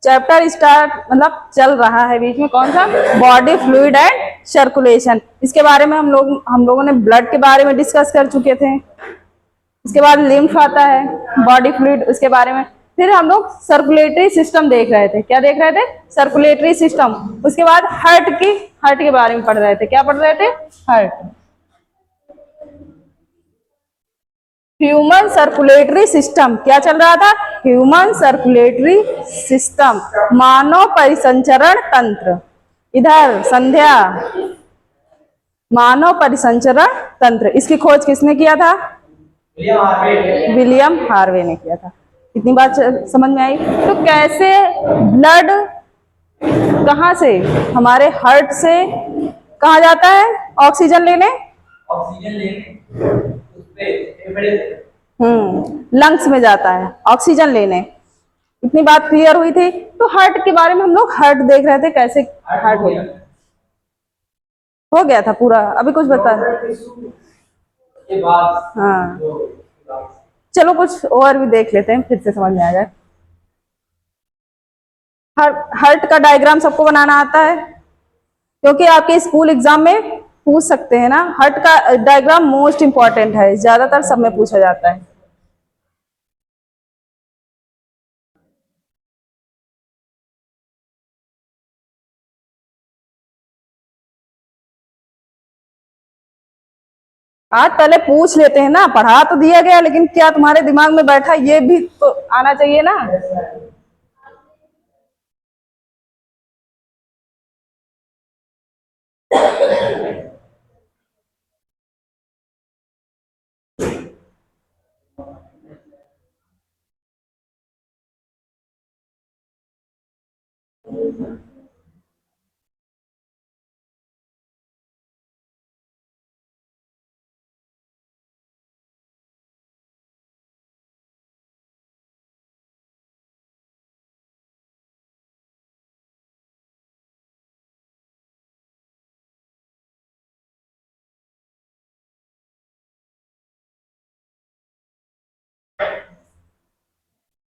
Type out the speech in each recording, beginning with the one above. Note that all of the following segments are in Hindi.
चैप्टर स्टार्ट मतलब चल रहा है बीच में, कौन सा? Body fluid and circulation. इसके बारे में हम लोगों ने ब्लड के बारे में डिस्कस कर चुके थे। इसके बाद लिम्फ आता है, बॉडी फ्लूइड, उसके बारे में। फिर हम लोग सर्कुलेटरी सिस्टम देख रहे थे। क्या देख रहे थे? Circulatory system. उसके बाद हार्ट के बारे में पढ़ रहे थे। क्या पढ़ रहे थे? हार्ट। Human circulatory system. क्या चल रहा था? ह्यूमन सर्कुलेटरी सिस्टम, मानव परिसंचरण तंत्र। इधर संध्या, मानव परिसंचरण तंत्र, इसकी खोज किसने किया था? विलियम हार्वे ने किया था। इतनी बात समझ में आई? तो कैसे ब्लड कहाँ से, हमारे हार्ट से कहाँ जाता है ऑक्सीजन लेने? लंग्स में जाता है ऑक्सीजन लेने। इतनी बात क्लियर हुई थी। तो हार्ट के बारे में हम लोग हार्ट देख रहे थे, कैसे हार्ट हो गया था पूरा। अभी कुछ बता। हाँ, चलो कुछ और भी देख लेते हैं, फिर से समझ में आ जाए। हार्ट का डायग्राम सबको बनाना आता है? क्योंकि आपके स्कूल एग्जाम में पूछ सकते हैं ना। हार्ट का डायग्राम मोस्ट इंपॉर्टेंट है, ज्यादातर सब में पूछा जाता है। आज पहले पूछ लेते हैं ना, पढ़ा तो दिया गया, लेकिन क्या तुम्हारे दिमाग में बैठा ये भी तो आना चाहिए ना।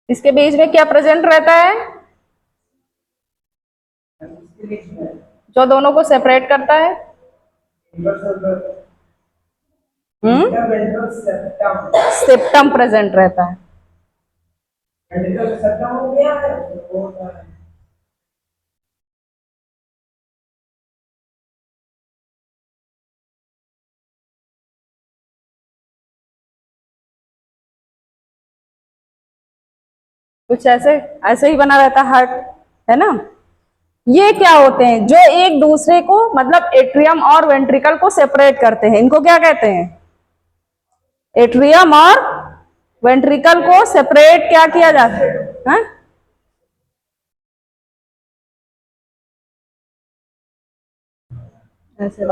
इसके बीच में क्या प्रेजेंट रहता है जो दोनों को सेपरेट करता है? सेप्टम प्रेजेंट रहता है। कुछ ऐसे ऐसे ही बना रहता है हार्ट, है ना। ये क्या होते हैं जो एक दूसरे को, मतलब एट्रियम और वेंट्रिकल को सेपरेट करते हैं, इनको क्या कहते हैं? एट्रियम और वेंट्रिकल को सेपरेट क्या किया जाता है? हा? ऐसे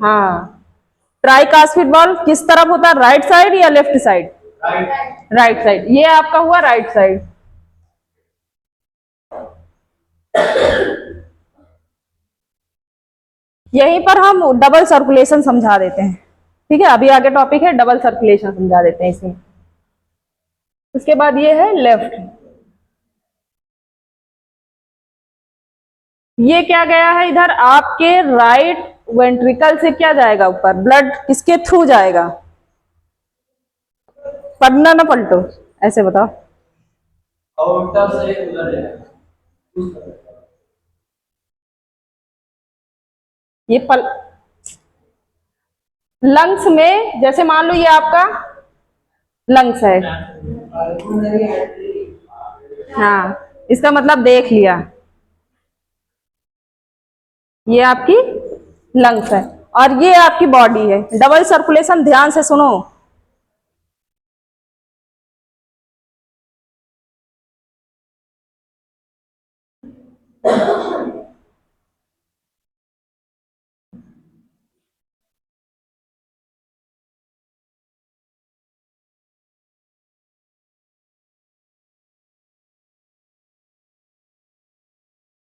हाँ। ट्राइकास्पिड बॉल किस तरफ होता है, राइट साइड या लेफ्ट साइड? Right side. ये आपका हुआ राइट साइड। यहीं पर हम डबल सर्कुलेशन समझा देते हैं। ठीक है, अभी आगे टॉपिक है डबल सर्कुलेशन, समझा देते हैं इसमें। उसके बाद ये है लेफ्ट। ये क्या गया है इधर आपके राइट वेंट्रिकल से क्या जाएगा ऊपर? ब्लड किसके थ्रू जाएगा? पढ़ना ना पलटो, ऐसे बताओ। ये पल लंग्स में, जैसे मान लो ये आपका लंग्स है। हाँ, इसका मतलब देख लिया, ये आपकी लंग्स है और ये आपकी बॉडी है। डबल सर्कुलेशन ध्यान से सुनो।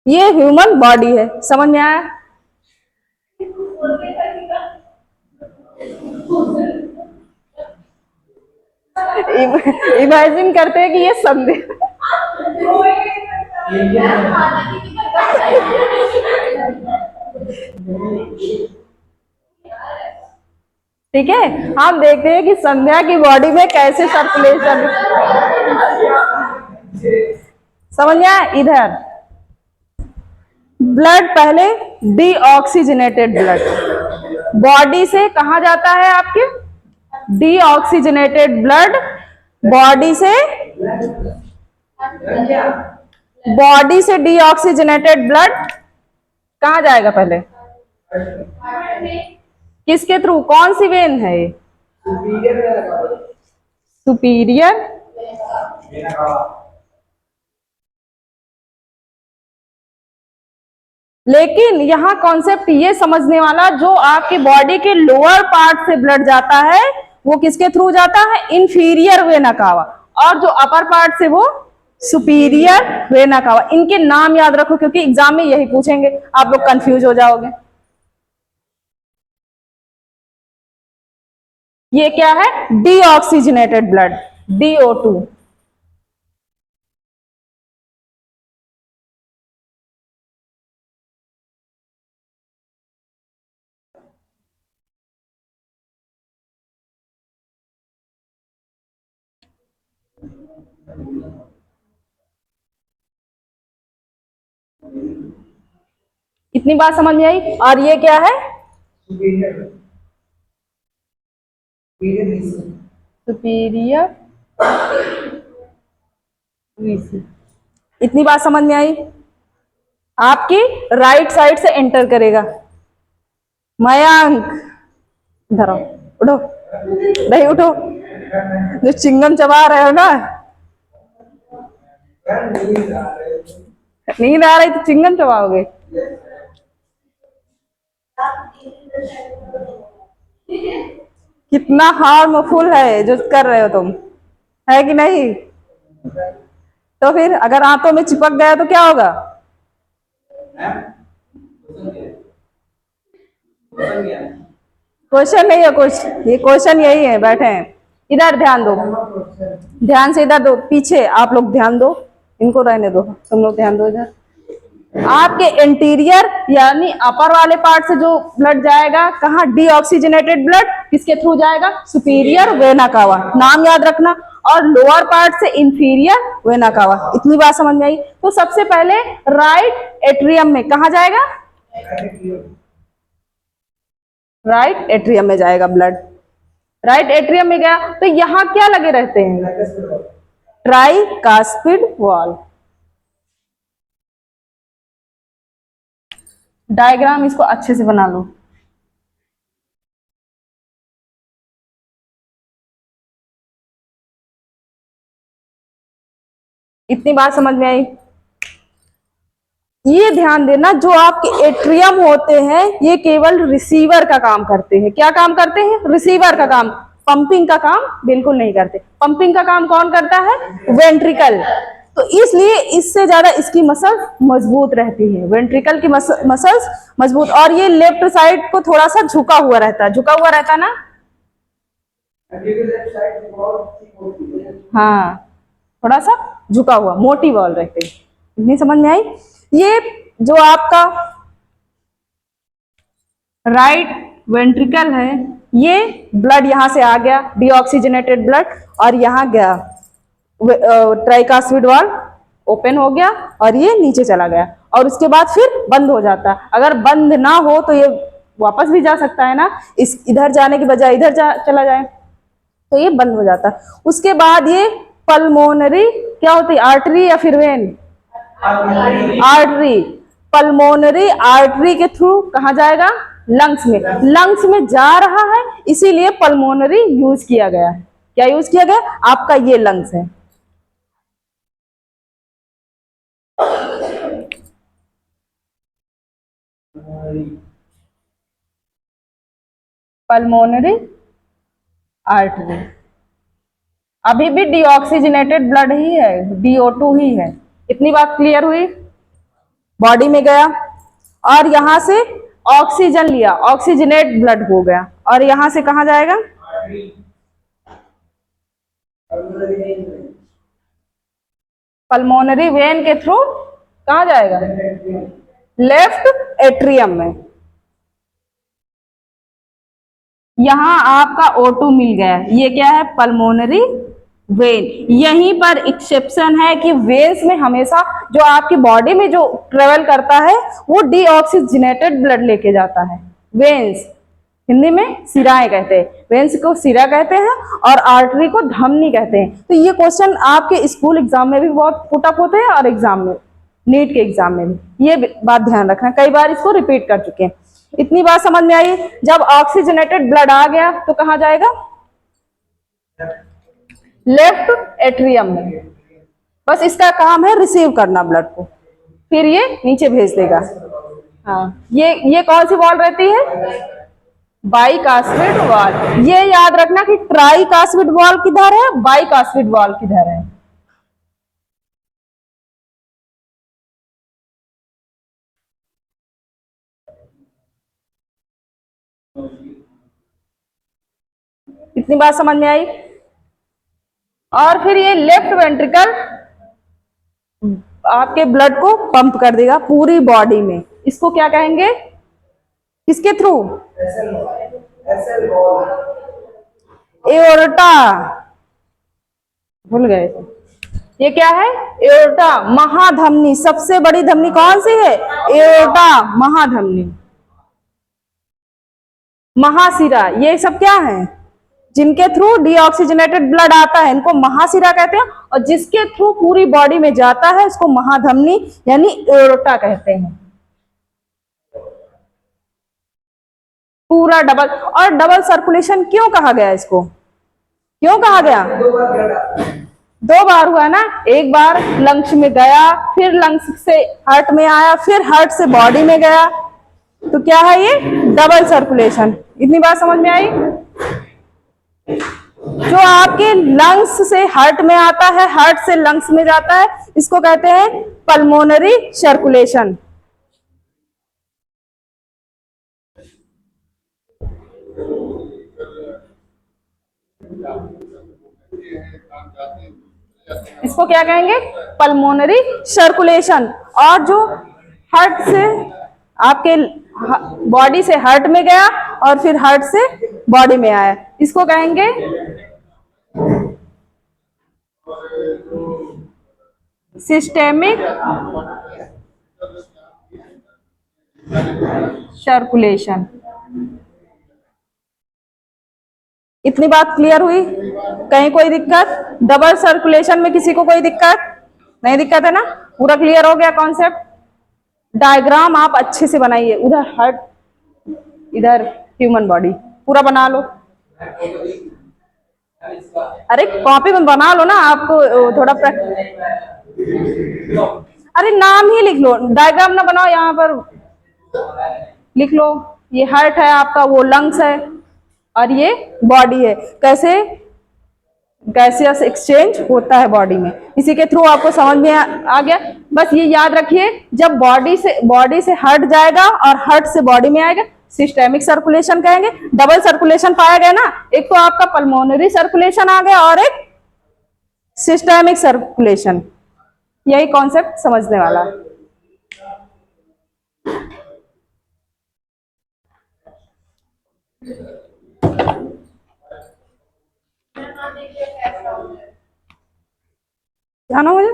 ये ह्यूमन बॉडी है, समझ में आया? इमेजिन करते हैं कि ये संध्या। ठीक है, हम देखते हैं कि संध्या की बॉडी में कैसे सर्कुलेशन। समझ में आया? इधर ब्लड पहले डीऑक्सीजनेटेड ब्लड बॉडी से कहा जाता है आपके, डीऑक्सीजनेटेड ब्लड बॉडी से डीऑक्सीजनेटेड ब्लड कहाँ जाएगा पहले, किसके थ्रू, कौन सी वेन है ये, सुपीरियर। लेकिन यहाँ कॉन्सेप्ट ये समझने वाला, जो आपकी बॉडी के लोअर पार्ट से ब्लड जाता है वो किसके थ्रू जाता है, इंफीरियर वेना कावा, और जो अपर पार्ट से वो सुपीरियर वेना कावा। इनके नाम याद रखो क्योंकि एग्जाम में यही पूछेंगे, आप लोग कंफ्यूज हो जाओगे। ये क्या है, डीऑक्सीजनेटेड ब्लड, DO2। इतनी बात समझ में आई। और ये क्या है, सुपीरियर। इतनी बात समझ में आई। आपकी राइट साइड से एंटर करेगा। मयंक इधर आओ, उठो, नहीं उठो, जो चिंगम चबा रहे हो ना, नींद आ रही तो चिंगम चबाओगे। कितना हार्मफुल है जो कर रहे हो तुम, है कि नहीं? तो फिर अगर आंतों में चिपक गया तो क्या होगा? क्वेश्चन नहीं है कुछ, ये क्वेश्चन यही है, बैठे हैं इधर, ध्यान दो, ध्यान से इधर दो, पीछे आप लोग ध्यान दो, इनको रहने दो, तुम लोग ध्यान दो इधर। आपके इंटीरियर यानी अपर वाले पार्ट से जो ब्लड जाएगा कहाँ, डीऑक्सीजनेटेड ब्लड किसके थ्रू जाएगा, सुपीरियर वेना कावा, नाम याद रखना। और लोअर पार्ट से इंफीरियर वेना कावा। इतनी बात समझ में आई। तो सबसे पहले राइट एट्रियम में कहा जाएगा, राइट एट्रियम में जाएगा ब्लड। राइट एट्रियम में गया तो यहां क्या लगे रहते हैं, ट्राइकास्पिड वॉल्व। डायग्राम इसको अच्छे से बना लो। इतनी बात समझ में आई। ये ध्यान देना, जो आपके एट्रियम होते हैं ये केवल रिसीवर का काम करते हैं। क्या काम करते हैं, रिसीवर का काम, पंपिंग का काम बिल्कुल नहीं करते। पंपिंग का काम कौन करता है, वेंट्रिकल। तो इसलिए इससे ज्यादा इसकी मसल्स मजबूत रहती है, वेंट्रिकल की मसल्स मजबूत। और ये लेफ्ट साइड को थोड़ा सा झुका हुआ रहता है, झुका हुआ रहता है ना, हाँ, थोड़ा सा झुका हुआ, मोटी वॉल रहती है। इतनी समझ में आई। ये जो आपका राइट वेंट्रिकल है, ये ब्लड यहां से आ गया, डीऑक्सीजनेटेड ब्लड, और यहां गया, ट्राइकास्पिड वाल्व ओपन हो गया और ये नीचे चला गया, और उसके बाद फिर बंद हो जाता है। अगर बंद ना हो तो ये वापस भी जा सकता है ना, इस इधर जाने की बजाय इधर चला जाए, तो ये बंद हो जाता है। उसके बाद ये पल्मोनरी क्या होती है, आर्टरी या फिर वेन, आर्टरी, पल्मोनरी आर्टरी के थ्रू कहा जाएगा, लंग्स में। लंग्स में जा रहा है इसीलिए पल्मोनरी यूज किया गया है। क्या यूज किया गया, आपका ये लंग्स है। पल्मोनरी आर्टरी अभी भी डीऑक्सीजनेटेड ब्लड ही है, DO2 ही है। इतनी बात क्लियर हुई। बॉडी में गया और यहां से ऑक्सीजन लिया, ऑक्सीजनेट ब्लड हो गया, और यहां से कहां जाएगा, पल्मोनरी वेन के थ्रू कहाँ जाएगा? लेफ्ट एट्रियम में। यहां आपका O2 मिल गया, ये क्या है? Pulmonary vein. यहीं पर एक्सेप्शन है कि वेन्स में हमेशा जो आपकी बॉडी में जो ट्रेवल करता है वो डीऑक्सीजनेटेड ब्लड लेके जाता है। वेन्स हिंदी में सिराएं कहते हैं, वेन्स को सिरा कहते हैं और आर्टरी को धमनी कहते हैं। तो ये क्वेश्चन आपके स्कूल एग्जाम में भी बहुत पुटअप होते हैं और एग्जाम में, नीट के एग्जाम में भी। ये बात ध्यान रखना, कई बार इसको रिपीट कर चुके हैं। इतनी बात समझ में आई? जब ऑक्सीजनेटेड ब्लड आ गया तो कहाँ जाएगा? लेफ्ट एट्रियम में। बस इसका काम है रिसीव करना ब्लड को, फिर ये नीचे भेज देगा। हाँ, ये कौन सी वॉल रहती है? Bicuspid wall. ये याद रखना कि ट्राइकास्पिड वॉल किधर है, बाइकास्पिड वॉल किधर है। इतनी बात समझ में आई? और फिर ये लेफ्ट वेंट्रिकल आपके ब्लड को पंप कर देगा पूरी बॉडी में। इसको क्या कहेंगे? किसके थ्रू? एओर्टा। भूल गए? ये क्या है? एओर्टा, महाधमनी। सबसे बड़ी धमनी कौन सी है? एओर्टा, महाधमनी। महाशिरा, ये सब क्या है? जिनके थ्रू डीऑक्सीजनेटेड ब्लड आता है इनको महाशिरा कहते हैं, और जिसके थ्रू पूरी बॉडी में जाता है इसको महाधमनी यानी एओर्टा कहते हैं। पूरा डबल। और डबल सर्कुलेशन क्यों कहा गया इसको? क्यों कहा गया? दो बार हुआ ना, एक बार लंग्स में गया, फिर लंग्स से हार्ट में आया, फिर हार्ट से बॉडी में गया, तो क्या है ये? Double circulation. इतनी बात समझ में आई? जो आपके लंग्स से हार्ट में आता है, हार्ट से लंग्स में जाता है, इसको कहते हैं पल्मोनरी सर्कुलेशन। इसको क्या कहेंगे? Pulmonary circulation. और जो हार्ट से आपके बॉडी से हार्ट में गया और फिर हार्ट से बॉडी में आया, इसको कहेंगे सिस्टेमिक सर्कुलेशन। इतनी बात क्लियर हुई? कहीं कोई दिक्कत? डबल सर्कुलेशन में किसी को कोई दिक्कत नहीं? दिक्कत है ना? पूरा क्लियर हो गया कॉन्सेप्ट? डायग्राम आप अच्छे से बनाइए, उधर हार्ट, इधर ह्यूमन बॉडी, पूरा बना लो। अरे कॉपी में बना लो ना, आपको थोड़ा अरे नाम ही लिख लो, डायग्राम ना बनाओ, यहाँ पर लिख लो। ये हार्ट है आपका, वो लंग्स है, और ये बॉडी है। कैसे गैसियस एक्सचेंज होता है बॉडी में, इसी के थ्रू आपको समझ में आ गया। बस ये याद रखिए, जब बॉडी से हार्ट जाएगा और हार्ट से बॉडी में आएगा सिस्टेमिक सर्कुलेशन कहेंगे। डबल सर्कुलेशन पाया गया ना, एक तो आपका पल्मोनरी सर्कुलेशन आ गया और एक सिस्टेमिक सर्कुलेशन। यही कॉन्सेप्ट समझने वाला है। जाना मुझे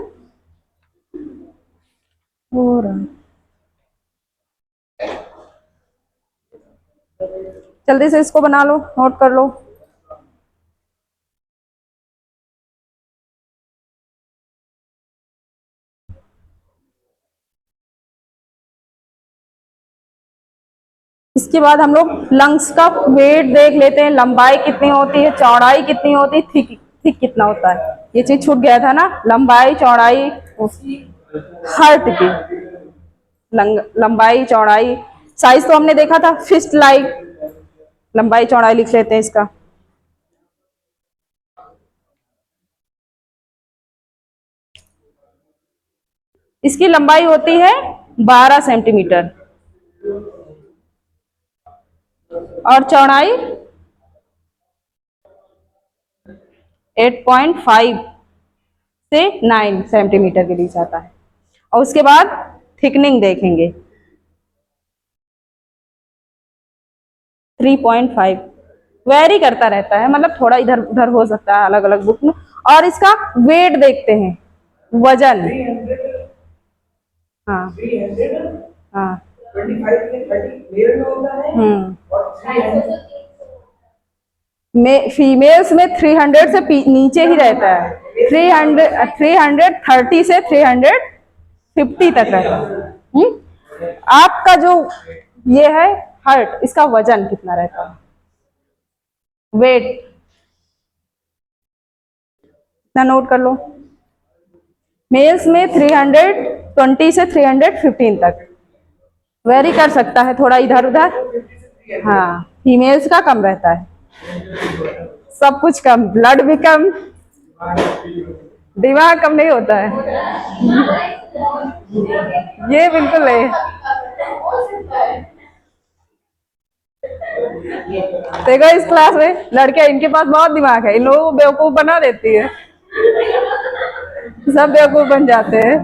हो रहा, जल्दी से इसको बना लो, नोट कर लो। इसके बाद हम लोग लंग्स का वेट देख लेते हैं, लंबाई कितनी होती है, चौड़ाई कितनी होती है, थिक कितना होता है। ये चीज छूट गया था ना, लंबाई चौड़ाई हार्ट की लंबाई चौड़ाई। साइज तो हमने देखा था, फिस्ट लाइक। लंबाई चौड़ाई लिख लेते हैं इसका। इसकी लंबाई होती है 12 सेंटीमीटर और चौड़ाई 8.5 से 9 सेंटीमीटर के बीच आता है। और उसके बाद थिकनिंग देखेंगे 3.5, वेरी करता रहता है, मतलब थोड़ा इधर उधर हो सकता है अलग अलग बुक में। और इसका वेट देखते हैं, वजन। हाँ हाँ फीमेल्स में 300 से नीचे ही रहता है, 330 से 350 तक रहता है। आपका जो ये है हार्ट, इसका वजन कितना रहता है, वेट इतना नोट कर लो। मेल्स में 320 से 315 तक, वेरी कर सकता है थोड़ा इधर उधर। हाँ, फीमेल्स का कम रहता है, सब कुछ कम, ब्लड भी कम, दिमाग कम नहीं होता है। ये बिल्कुल है। देखो इस क्लास में लड़कियां, इनके पास बहुत दिमाग है, इन लोगों को बेवकूफ बना देती है, सब बेवकूफ बन जाते हैं।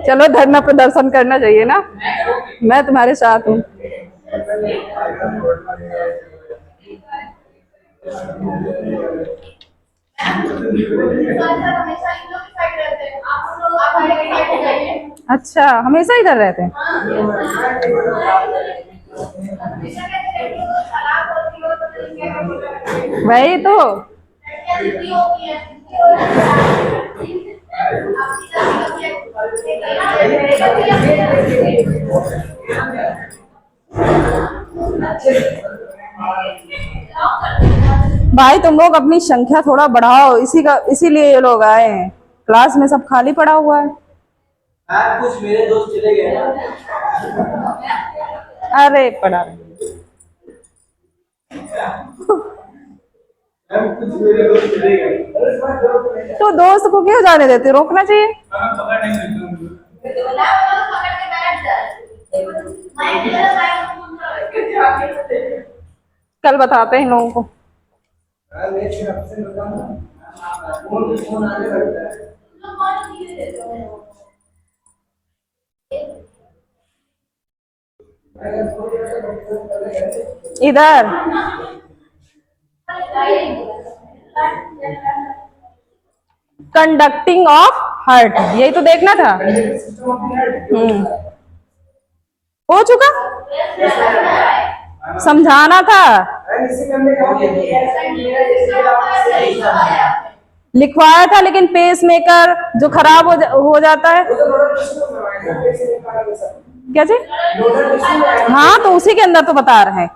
चलो धरना प्रदर्शन करना चाहिए ना, मैं तुम्हारे साथ हूँ। अच्छा, हमेशा इधर रहते हैं। वही तो। भाई तुम लोग अपनी संख्या थोड़ा बढ़ाओ, इसीलिए ये लोग आए हैं, क्लास में सब खाली पड़ा हुआ है। कुछ मेरे दोस्त चले गए ना। अरे पड़ा रहे। कुछ मेरे दोस्त चले गए। तो दोस्त को क्यों जाने देते, रोकना चाहिए। कल बताते हैं इन लोगों को। इधर कंडक्टिंग ऑफ हार्ट, यही तो देखना था। हो चुका, समझाना था, लिखवाया था, लेकिन पेस मेकर जो खराब हो जाता है। क्या जी? हाँ, तो उसी के अंदर तो बता रहे हैं,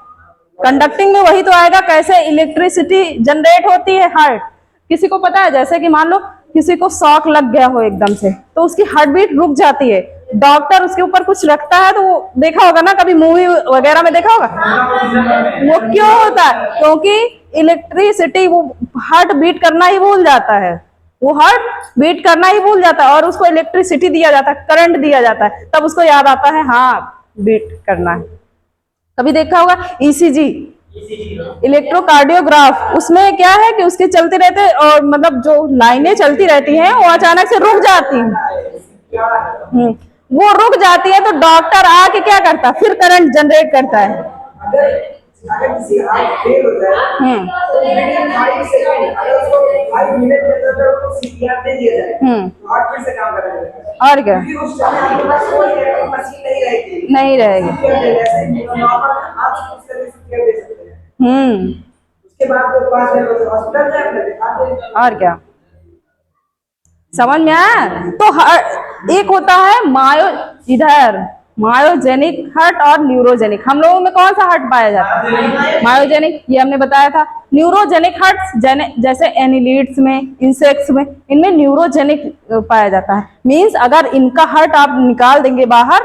कंडक्टिंग में वही तो आएगा, कैसे इलेक्ट्रिसिटी जनरेट होती है हार्ट। किसी को पता है, जैसे कि मान लो किसी को शॉक लग गया हो एकदम से, तो उसकी हार्ट बीट रुक जाती है, डॉक्टर उसके ऊपर कुछ रखता है, तो वो देखा होगा ना, कभी मूवी वगैरह में देखा होगा। वो क्यों होता है? क्योंकि इलेक्ट्रिसिटी, वो हार्ट बीट करना ही भूल जाता है, वो हार्ट बीट करना ही भूल जाता है, और उसको इलेक्ट्रिसिटी दिया जाता है, करंट दिया जाता है, तब उसको याद आता है हाँ बीट करना है। कभी देखा होगा ईसीजी, इलेक्ट्रोकार्डियोग्राफ, उसमें क्या है कि उसके चलते रहते, और मतलब जो लाइनें चलती रहती हैं वो अचानक से रुक जाती हैं। वो रुक जाती है तो डॉक्टर आके क्या करता है, फिर करंट जनरेट करता है। अगर किसी हार्ट फेल होता है तो विदिन 5 सेकंड अगर उसको 5 मिनट के अंदर उसको सीपीआर दे दिया जाए तो हार्ट फिर से काम करेगा। और क्या, क्योंकि उस समय आपके पास कोई मशीन नहीं रहेगी। जैसे नॉर्मल आप सर्विस दे सकते हैं। उसके बाद तो 5 मिनट हॉस्पिटल जाए अपने दिखा दे। और क्या, समझ में आया? तो एक होता है मायोजेनिक हार्ट और न्यूरोजेनिक। हम लोगों में कौन सा हार्ट पाया जाता है? मायोजेनिक, ये हमने बताया था। न्यूरोजेनिक हार्ट जैसे एनिलिड्स में, इंसेक्ट्स में, इनमें न्यूरोजेनिक पाया जाता है। मींस अगर इनका हार्ट आप निकाल देंगे बाहर,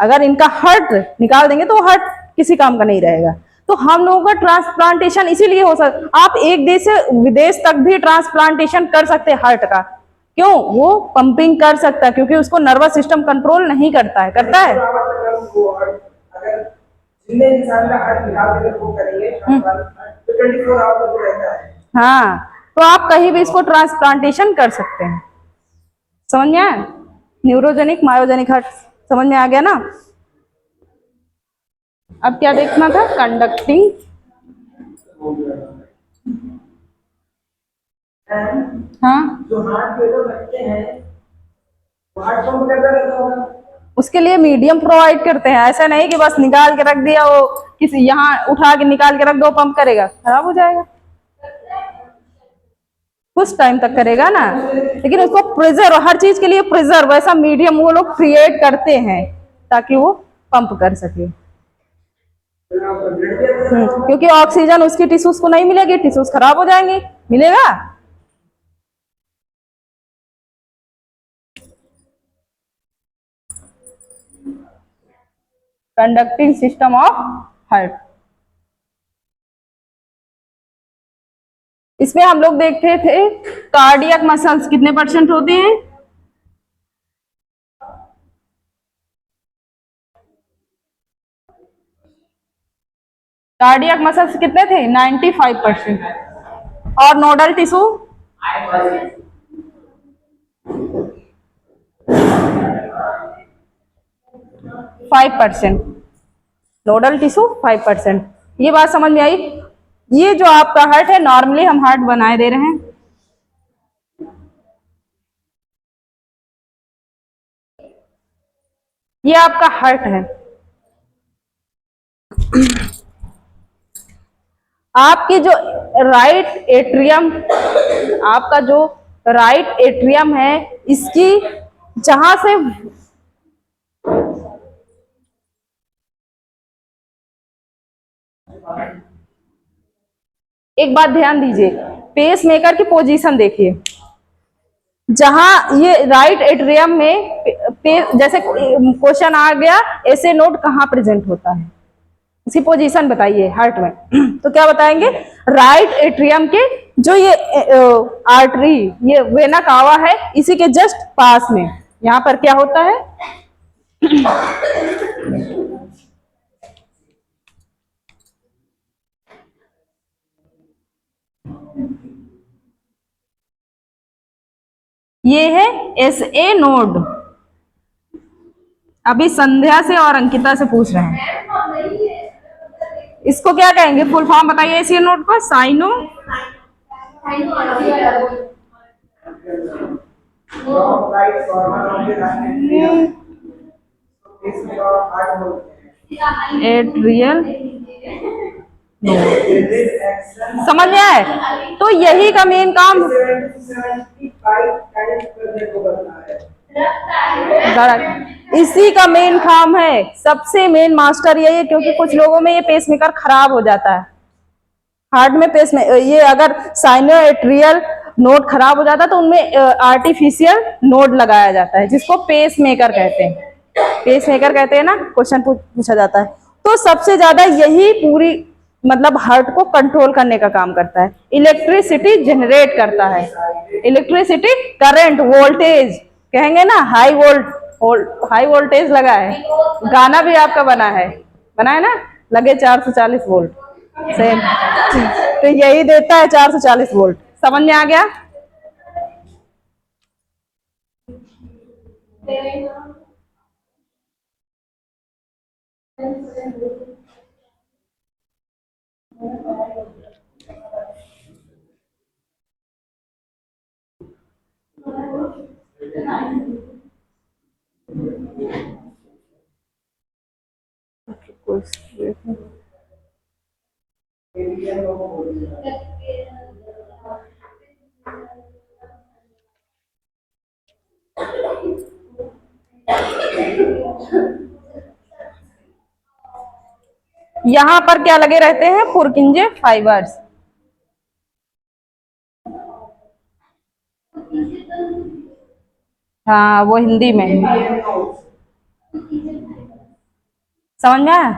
अगर इनका हार्ट निकाल देंगे तो हार्ट किसी काम का नहीं रहेगा। तो हम लोगों का ट्रांसप्लांटेशन इसीलिए हो सकता, आप एक देश से विदेश तक भी ट्रांसप्लांटेशन कर सकते हैं हार्ट का, क्यों? वो पंपिंग कर सकता है क्योंकि उसको नर्वस सिस्टम कंट्रोल नहीं करता है। करता है? अगर जितने इंसान का हार्ट निकाल के वो करेंगे तो 24 आवर तक रहता है। हाँ, तो आप कहीं भी इसको ट्रांसप्लांटेशन कर सकते हैं। समझ में आया? न्यूरोजेनिक मायोजेनिक हार्ट समझ में आ गया ना? अब क्या देखना था? कंडक्टिंग। हाँ, जो हार्ट पे लोग रखते हैं वो हार्ट पंप करता रहता होगा। उसके लिए मीडियम प्रोवाइड करते हैं। ऐसा नहीं कि बस निकाल के रख दिया, वो किसी यहाँ उठा के निकाल के रख दो, पंप करेगा, खराब हो जाएगा। कुछ टाइम तक करेगा ना, लेकिन उसको प्रिजर्व, हर चीज के लिए प्रिजर्व, ऐसा मीडियम वो लोग क्रिएट करते हैं ताकि वो पंप कर सके। क्योंकि ऑक्सीजन उसकी टिश्यूज को नहीं मिलेगी, टिश्यूज खराब हो जाएंगे। मिलेगा? Conducting system of heart. इसमें हम लोग देखते थे कार्डियक मसल्स कितने परसेंट होते हैं? कार्डियक मसल्स कितने थे? 95%। और नोडल टिश्यू 5%। Nodal tissue 5%। ये बात समझ में आई? ये जो आपका हार्ट है, नॉर्मली हम हार्ट बनाए दे रहे हैं, ये आपका हार्ट है। आपकी जो राइट एट्रियम, आपका जो राइट एट्रियम है, इसकी जहां से एक बात ध्यान दीजिए, पेस मेकर की पोजीशन देखिए। जहां ये राइट एट्रियम में जैसे क्वेश्चन आ गया, ऐसे नोड कहाँ प्रेजेंट होता है, इसकी पोजीशन बताइए हार्ट में। तो क्या बताएंगे? राइट एट्रियम के जो ये आर्टरी, ये वेना कावा है, इसी के जस्ट पास में यहाँ पर क्या होता है? ये है SA नोड। अभी संध्या से और अंकिता से पूछ रहे हैं, इसको क्या कहेंगे? फुल फॉर्म बताइए SA नोड को। साइनो एट्रियल समझ में आए? तो यही का मेन काम, इसी का मेन काम है। सबसे मेन मास्टर यही है, क्योंकि कुछ लोगों में ये पेसमेकर खराब हो जाता है। हार्ट में पेस में ये अगर साइनो एट्रियल नोड खराब हो जाता है तो उनमें आर्टिफिशियल नोड लगाया जाता है, जिसको पेस मेकर कहते हैं। पेस मेकर कहते हैं ना, क्वेश्चन पूछा जाता है। तो सबसे ज्यादा यही पूरी मतलब हार्ट को कंट्रोल करने का काम करता है। इलेक्ट्रिसिटी जनरेट करता है, इलेक्ट्रिसिटी करंट वोल्टेज कहेंगे ना, हाई वोल्टेज लगा है। गाना भी आपका बना है ना, लगे 440 वोल्ट सेम, तो यही देता है 440 वोल्ट। समझ में आ गया? यहां पर क्या लगे रहते हैं? पुरकिंजे फाइबर्स। हाँ, वो हिंदी में समझ में आया?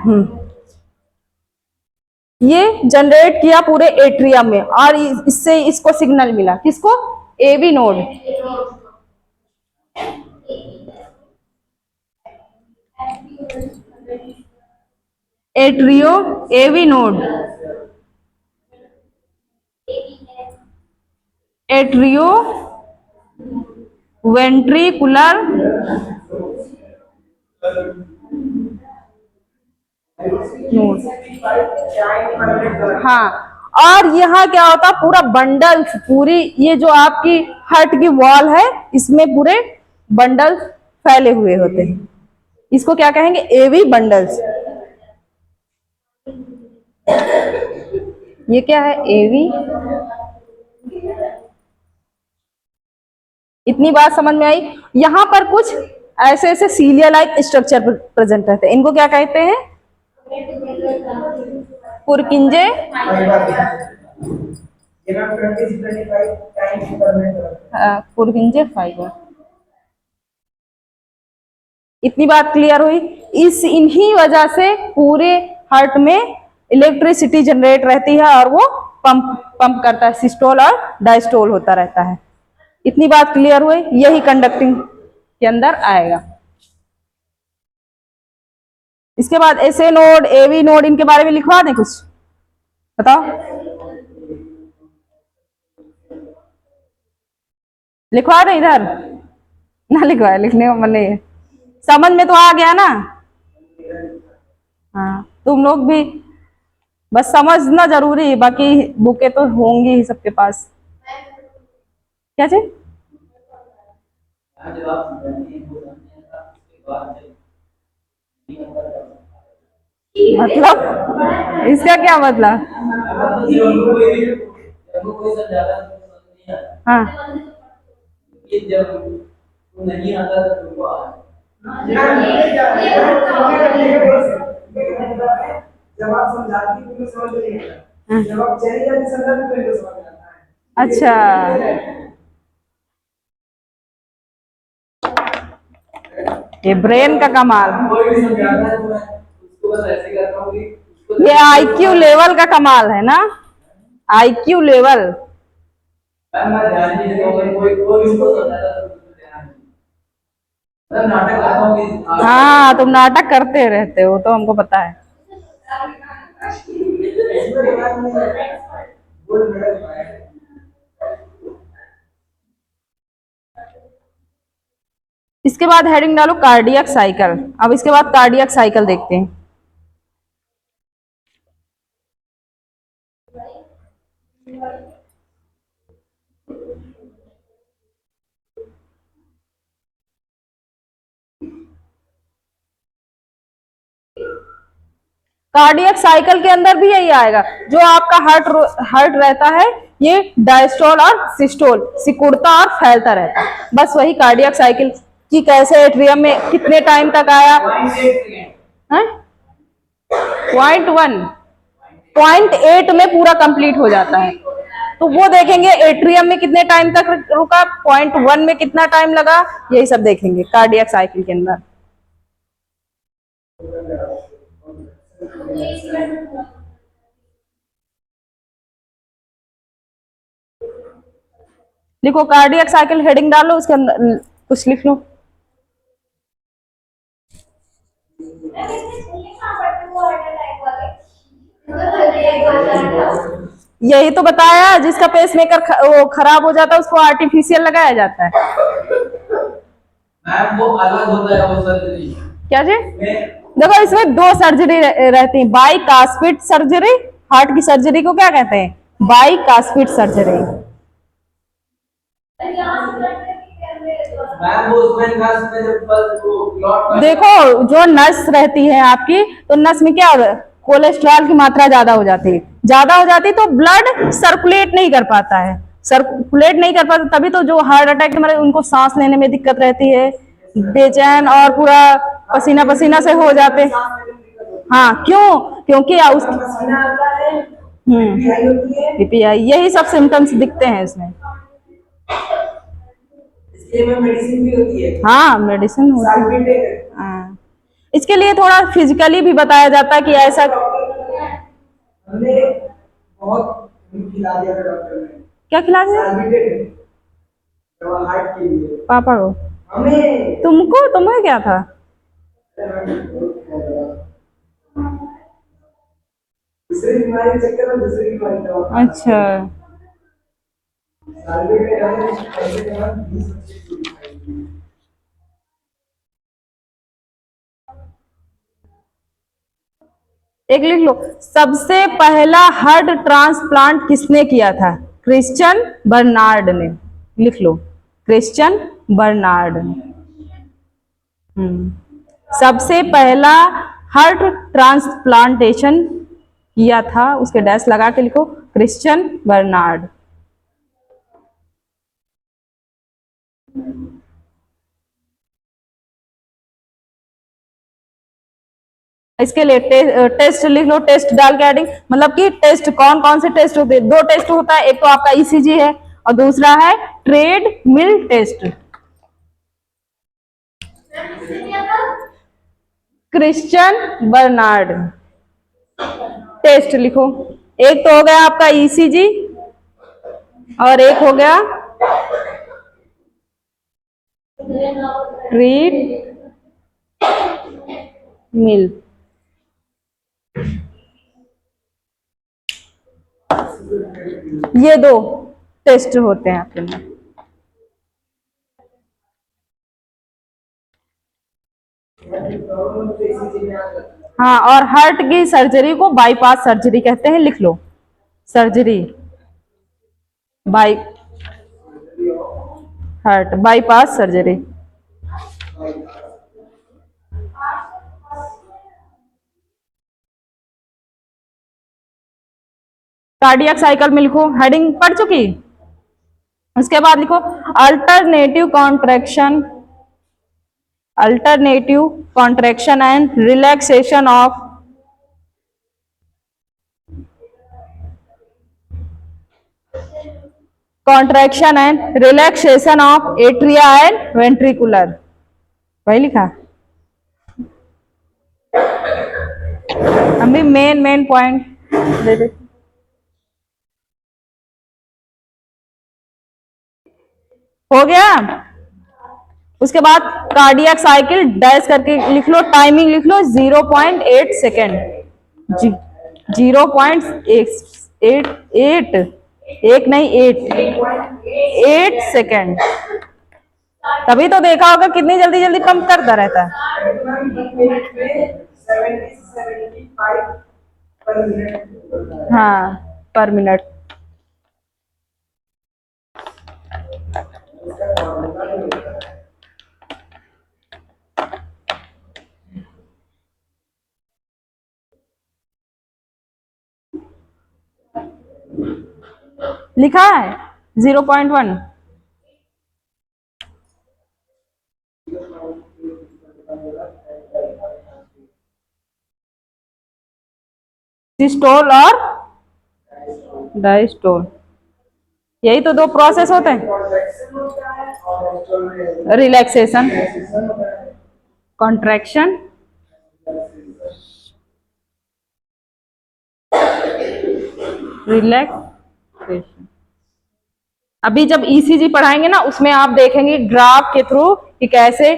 ये जनरेट किया पूरे एट्रियम में, और इससे इसको सिग्नल मिला, किसको? AB node. Atrio AV node, atrioventricular node. हाँ, और यहाँ क्या होता है, पूरा बंडल्स, पूरी ये जो आपकी हार्ट की वॉल है इसमें पूरे बंडल्स फैले हुए होते हैं, इसको क्या कहेंगे, एवी बंडल्स। ये क्या है, एवी। इतनी बात समझ में आई। यहाँ पर कुछ ऐसे ऐसे सीलिया लाइक स्ट्रक्चर प्रेजेंट रहते हैं, इनको क्या कहते हैं, पुरकिंजे। पुरकिंजे फाइबर। इतनी बात क्लियर हुई। इस इन्हीं वजह से पूरे हार्ट में इलेक्ट्रिसिटी जनरेट रहती है और वो पंप पंप करता है, सिस्टोल और डायस्टोल होता रहता है। इतनी बात क्लियर हुई, यही कंडक्टिंग के अंदर आएगा। इसके बाद एसए नोड, एवी नोड, इनके बारे में लिखवा दें कुछ, बताओ। लिखवा दें इधर, ना लिखवाए, लिखने का मन नहीं है। समझ में तो आ गया ना। हाँ, तुम लोग भी बस समझना जरूरी है, बाकी बुकें तो होंगी ही सबके पास। क्या चीज, मतलब इसका क्या मतलब, हाँ जब आप समझाती हो तो समझ नहीं आता, जब आप चली जाती संदर्भ तो समझ आता है। अच्छा, ये ब्रेन का कमाल, ये आईक्यू लेवल का कमाल है ना, आईक्यू लेवल। हाँ, तुम नाटक करते रहते हो तो हमको पता है। इसके बाद हेडिंग डालो कार्डियक साइकिल। अब इसके बाद कार्डियक साइकिल देखते हैं। कार्डियक साइकिल के अंदर भी यही आएगा, जो आपका हार्ट रहता है ये डायस्टोल और सिस्टोल सिकुड़ता और फैलता रहता है, बस वही कार्डियक साइकिल की कैसे एट्रियम में कितने टाइम तक आया, 0.8 में पूरा कंप्लीट हो जाता है। तो वो देखेंगे एट्रियम में कितने टाइम तक रुका, 0.1 में कितना टाइम लगा, यही सब देखेंगे कार्डियक साइकिल के अंदर। लिखो कार्डियक साइकिल, हेडिंग डालो, उसके अंदर कुछ लिख लो। यही तो बताया, जिसका पेसमेकर वो खराब हो जाता है उसको आर्टिफिशियल लगाया जाता है। मैम वो अलग होता है वो सर्जरी। क्या जी, देखो इसमें दो सर्जरी रहती है, बाइकास्पिड सर्जरी। हार्ट की सर्जरी को क्या कहते हैं, बाइकास्पिड सर्जरी। देखो जो नस रहती है आपकी, तो नस में क्या कोलेस्ट्रॉल की मात्रा ज्यादा हो जाती है, ज्यादा हो जाती है तो ब्लड सर्कुलेट नहीं कर पाता है, सर्कुलेट नहीं कर पाता, तभी तो जो हार्ट अटैक के मरीज उनको सांस लेने में दिक्कत रहती है, बेचैन और पूरा पसीना पसीना से हो जाते। हाँ, क्यों, क्योंकि उस पीपीआई, यही सब सिम्टम्स दिखते हैं इसमें। मेडिसिन भी होती है। हाँ, मेडिसिन होती है। हाँ, इसके लिए थोड़ा फिजिकली भी बताया जाता है कि ऐसा। हमने बहुत खिला दिया डॉक्टर ने। क्या खिला दिया, हार्ट के लिए। पापा को, हमें, तुमको, तुम्हें क्या था। दूसरी बीमारी के चक्कर में दूसरी बीमारी दवा अच्छा, सर्वे में हमें ऐसे कहा 20-25 बीमारी। एक लिख लो, सबसे पहला हार्ट ट्रांसप्लांट किसने किया था? क्रिश्चियन बर्नार्ड ने। लिख लो, क्रिश्चियन बर्नार्ड ने। सबसे पहला हार्ट ट्रांसप्लांटेशन किया था, उसके डैश लगा के लिखो, क्रिश्चियन बर्नार्ड। इसके लिए टेस्ट लिख लो, टेस्ट डाल के एडिंग, मतलब कि टेस्ट कौन कौन से टेस्ट होते हैं? 2 टेस्ट होता है, एक तो आपका ईसीजी है और दूसरा है ट्रेड मिल टेस्ट। क्रिश्चियन बर्नार्ड टेस्ट लिखो, एक तो हो गया आपका ईसीजी और एक हो गया ट्रीड मिल। ये 2 टेस्ट होते हैं आपके में। हाँ, और हार्ट की सर्जरी को बाईपास सर्जरी कहते हैं, लिख लो, surgery by heart bypass surgery. Cardiac cycle में लिखो, हेडिंग पढ़ चुकी। उसके बाद लिखो alternative contraction, alternative contraction and relaxation of contraction and relaxation of atria and ventricular. वही लिखा। अभी मेन पॉइंट दे दे। हो गया। उसके बाद कार्डियक साइकिल डैश करके लिख लो, टाइमिंग लिख लो 0.8 सेकेंड जी, 0.8 एक नहीं 8 सेकेंड। तभी तो देखा होगा कितनी जल्दी जल्दी पंप करता रहता है। 75 पर मिनट। हाँ, पर मिनट। लिखा है 0.1। सिस्टोल और डायस्टोल, यही तो 2 प्रोसेस होते हैं। Relaxation, contraction, relaxation. अभी जब ईसीजी पढ़ाएंगे ना, उसमें आप देखेंगे ग्राफ के थ्रू कि कैसे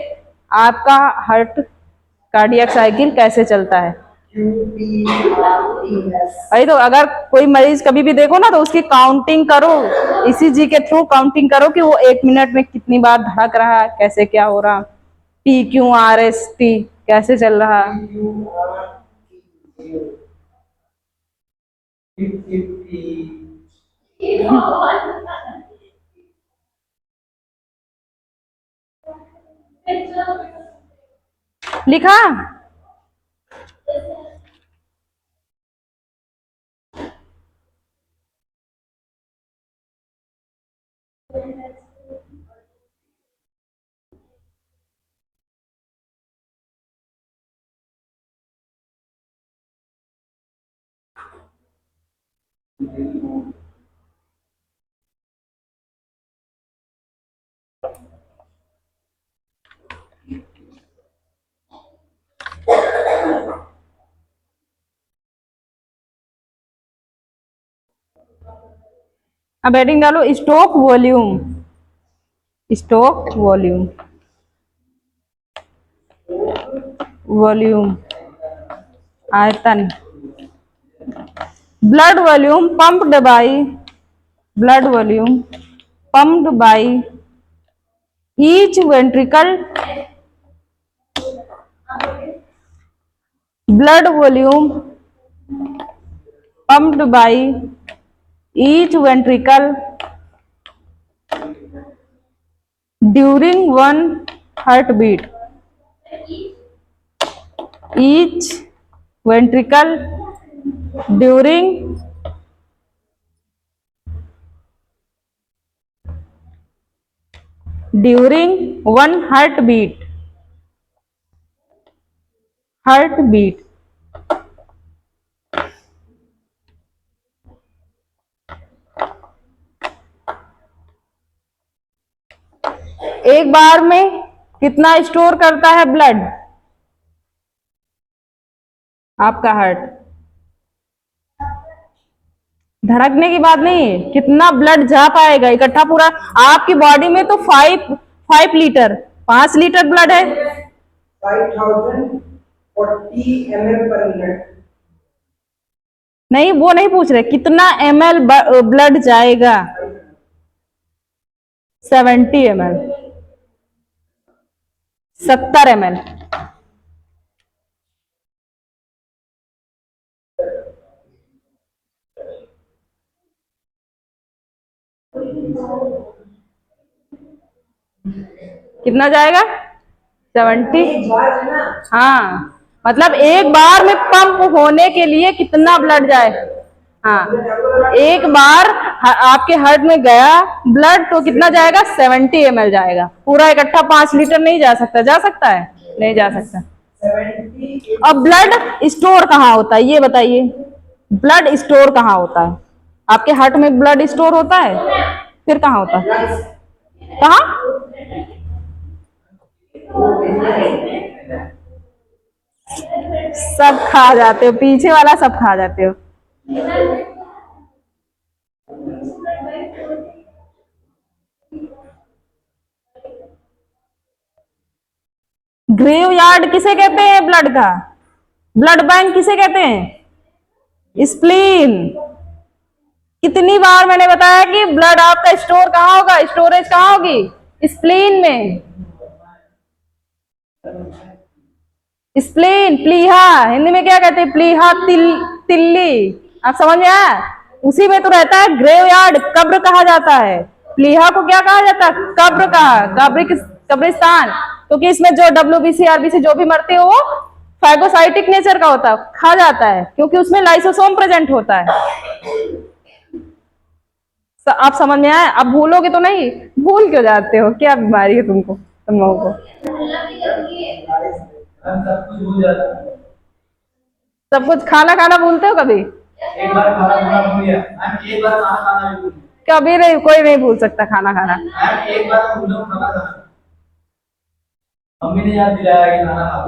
आपका हार्ट कार्डियक साइकिल कैसे चलता है। अरे तो अगर कोई मरीज कभी भी देखो ना, तो उसकी काउंटिंग करो, ईसीजी के थ्रू काउंटिंग करो कि वो 1 मिनट में कितनी बार धड़क रहा है, कैसे क्या हो रहा, PQRST कैसे चल रहा है। लिखा। अब हेडिंग डालो stroke volume, stroke volume, volume आयतन। blood volume pumped by blood volume pumped by each ventricle, blood volume pumped by each ventricle during one heartbeat. Each ventricle during one heartbeat. एक बार में कितना स्टोर करता है ब्लड आपका हार्ट? धड़कने की बात नहीं, कितना ब्लड जा पाएगा इकट्ठा पूरा आपकी बॉडी में? तो 5 लीटर 5 लीटर ब्लड है। 5040 ml per minute। नहीं, वो नहीं पूछ रहे, कितना ml ब्लड जाएगा? 70 ml, 70 ml। कितना जाएगा? 70। हाँ, मतलब एक बार में पंप होने के लिए कितना ब्लड जाए? हाँ, एक बार आपके हार्ट में गया ब्लड तो कितना जाएगा? 70 ml जाएगा। पूरा इकट्ठा 5 लीटर नहीं जा सकता। जा सकता है? नहीं जा सकता। अब ब्लड स्टोर कहाँ होता है ये बताइए? ब्लड स्टोर कहाँ होता है? आपके हार्ट में ब्लड स्टोर होता है? फिर कहाँ होता है? कहाँ? सब खा जाते हो, पीछे वाला सब खा जाते हो। ग्रेव यार्ड किसे कहते हैं? ब्लड का ब्लड बैंक किसे कहते हैं? स्प्लीन। कितनी बार मैंने बताया कि ब्लड आपका स्टोर कहाँ होगा? स्टोरेज कहाँ होगी? स्प्लीन में। स्प्लीन, प्लीहा, हिंदी में क्या कहते हैं? प्लीहा, तिल्ली। आप समझ में आया? उसी में तो रहता है ग्रेव यार्ड, कब्र कहा जाता है। प्लीहा को क्या कहा जाता है? कब्र कहा, कब्रिस्तान। क्योंकि इसमें जो WBC RBC जो भी मरते हो वो फैगोसाइटिक नेचर का होता है, खा जाता है, क्योंकि उसमें लाइसोसोम प्रेजेंट होता है। आप समझ में आया? अब भूलोगे तो नहीं? भूल क्यों जाते हो? क्या बीमारी है तुमको, तुम लोगों को? सब कुछ खाना भूलते हो कभी? एक बार खाना भूल गया। एक बार खाना भी भूल गया। कभी नहीं, कोई नहीं भूल सकता खाना। एक बार भूलो खाना। मम्मी ने याद दिलाया कि खाना खा।